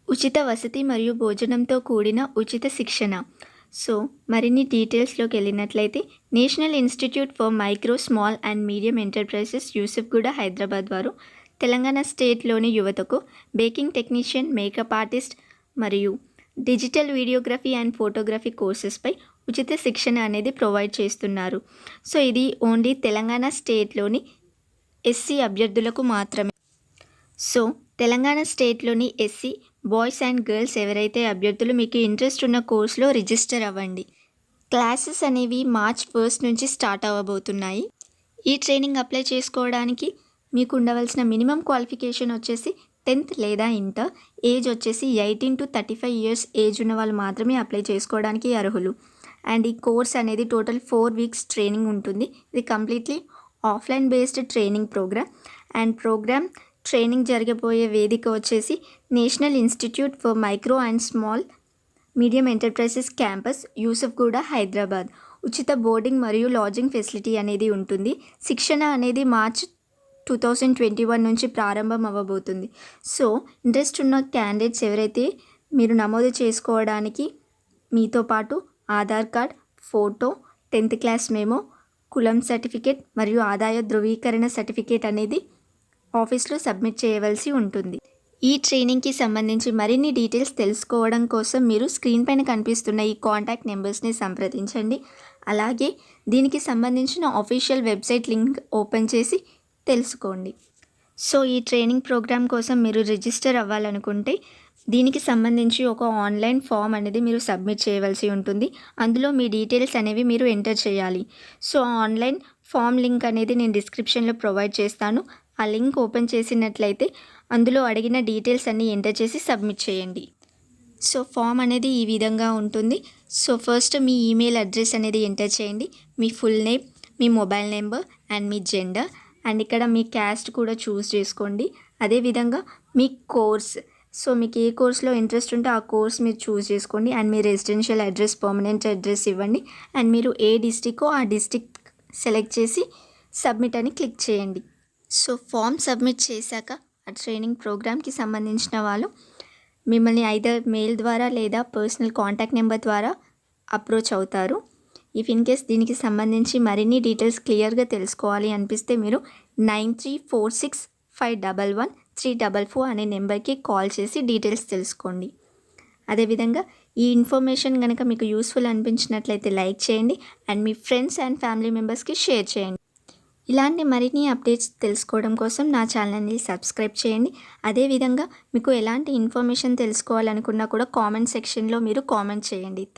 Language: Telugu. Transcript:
ఉచిత వసతి మరియు భోజనంతో కూడిన ఉచిత శిక్షణ. సో మరిన్ని డీటెయిల్స్లోకి వెళ్ళినట్లయితే national Institute for micro small and medium enterprises Yousufguda Hyderabad వారు తెలంగాణ స్టేట్లోని యువతకు బేకింగ్ టెక్నీషియన్, మేకప్ ఆర్టిస్ట్ మరియు డిజిటల్ వీడియోగ్రఫీ అండ్ ఫోటోగ్రఫీ కోర్సెస్పై ఉచిత శిక్షణ అనేది ప్రొవైడ్ చేస్తున్నారు. సో ఇది ఓన్లీ తెలంగాణ స్టేట్లోని ఎస్సీ అభ్యర్థులకు మాత్రమే. సో తెలంగాణ స్టేట్లోని ఎస్సీ బాయ్స్ అండ్ గర్ల్స్ ఎవరైతే అభ్యర్థులు మీకు ఇంట్రెస్ట్ ఉన్న కోర్సులో రిజిస్టర్ అవ్వండి. క్లాసెస్ అనేవి March 1 నుంచి స్టార్ట్ అవ్వబోతున్నాయి. ఈ ట్రైనింగ్ అప్లై చేసుకోవడానికి మీకు ఉండవలసిన మినిమం క్వాలిఫికేషన్ వచ్చేసి 10th లేదా ఇంటర్. ఏజ్ వచ్చేసి 18 to 35 years ఏజ్ ఉన్న వాళ్ళు మాత్రమే అప్లై చేసుకోవడానికి అర్హులు. అండ్ ఈ కోర్స్ అనేది టోటల్ 4 weeks ట్రైనింగ్ ఉంటుంది. ఇది completely offline based training program. And program training జరగబోయే వేదిక వచ్చేసి National Institute for Micro and Small Medium Enterprises campus, Yousufguda, Hyderabad. ఉచిత బోర్డింగ్ మరియు లాడ్జింగ్ ఫెసిలిటీ అనేది ఉంటుంది. శిక్షణ అనేది March 2021 నుంచి ప్రారంభం అవ్వబోతుంది. సో ఇంట్రెస్ట్ ఉన్న క్యాండిడేట్స్ ఎవరైతే మీరు నమోదు చేసుకోవడానికి మీతో పాటు Aadhaar card, photo, 10th class memo, కులం సర్టిఫికేట్ మరియు ఆదాయ ధృవీకరణ సర్టిఫికేట్ అనేది ఆఫీస్లో సబ్మిట్ చేయవలసి ఉంటుంది. ఈ ట్రైనింగ్కి సంబంధించి మరిన్ని డీటెయిల్స్ తెలుసుకోవడం కోసం మీరు స్క్రీన్ పైన కనిపిస్తున్న ఈ కాంటాక్ట్ నెంబర్స్ని సంప్రదించండి. అలాగే దీనికి సంబంధించిన ఆఫీషియల్ వెబ్సైట్ లింక్ ఓపెన్ చేసి తెలుసుకోండి. సో ఈ ట్రైనింగ్ ప్రోగ్రామ్ కోసం మీరు రిజిస్టర్ అవ్వాలనుకుంటే దీనికి సంబంధించి ఒక ఆన్లైన్ ఫామ్ అనేది మీరు సబ్మిట్ చేయవలసి ఉంటుంది. అందులో మీ డీటెయిల్స్ అనేవి మీరు ఎంటర్ చేయాలి. సో ఆన్లైన్ ఫామ్ లింక్ అనేది నేను డిస్క్రిప్షన్లో ప్రొవైడ్ చేస్తాను. ఆ లింక్ ఓపెన్ చేసినట్లయితే అందులో అడిగిన డీటెయిల్స్ అన్నీ ఎంటర్ చేసి సబ్మిట్ చేయండి. సో ఫామ్ అనేది ఈ విధంగా ఉంటుంది. సో ఫస్ట్ మీ ఈమెయిల్ అడ్రస్ అనేది ఎంటర్ చేయండి, మీ ఫుల్ నేమ్, మీ మొబైల్ నెంబర్ అండ్ మీ జెండర్. అండ్ ఇక్కడ మీ క్యాస్ట్ కూడా చూస్ చేసుకోండి. అదేవిధంగా మీ కోర్స్, సో మీకు ఏ కోర్స్లో ఇంట్రెస్ట్ ఉంటే ఆ కోర్స్ మీరు చూస్ చేసుకోండి. And me residential address, permanent address ఇవ్వండి. అండ్ మీరు ఏ డిస్టిక్కో ఆ డిస్టిక్ సెలెక్ట్ చేసి సబ్మిట్ అని క్లిక్ చేయండి. సో ఫామ్ సబ్మిట్ చేశాక ఆ ట్రైనింగ్ ప్రోగ్రామ్కి సంబంధించిన వాళ్ళు మిమ్మల్ని ఐదర్ మెయిల్ ద్వారా లేదా పర్సనల్ కాంటాక్ట్ నెంబర్ ద్వారా అప్రోచ్ అవుతారు. ఇఫ్ ఇన్ కేస్ దీనికి సంబంధించి మరిన్ని డీటెయిల్స్ క్లియర్గా తెలుసుకోవాలి అనిపిస్తే మీరు 9346511344 అనే నెంబర్కి కాల్ చేసి డీటెయిల్స్ తెలుసుకోండి. అదేవిధంగా ఈ ఇన్ఫర్మేషన్ కనుక మీకు యూస్ఫుల్ అనిపించినట్లయితే లైక్ చేయండి and me friends and family మెంబర్స్కి షేర్ చేయండి. ఇలాంటి మరిన్ని అప్డేట్స్ తెలుసుకోవడం కోసం నా ఛానల్ని సబ్స్క్రైబ్ చేయండి. అదేవిధంగా మీకు ఎలాంటి ఇన్ఫర్మేషన్ తెలుసుకోవాలనుకున్నా కూడా కామెంట్ సెక్షన్లో మీరు కామెంట్ చేయండి. Thank you.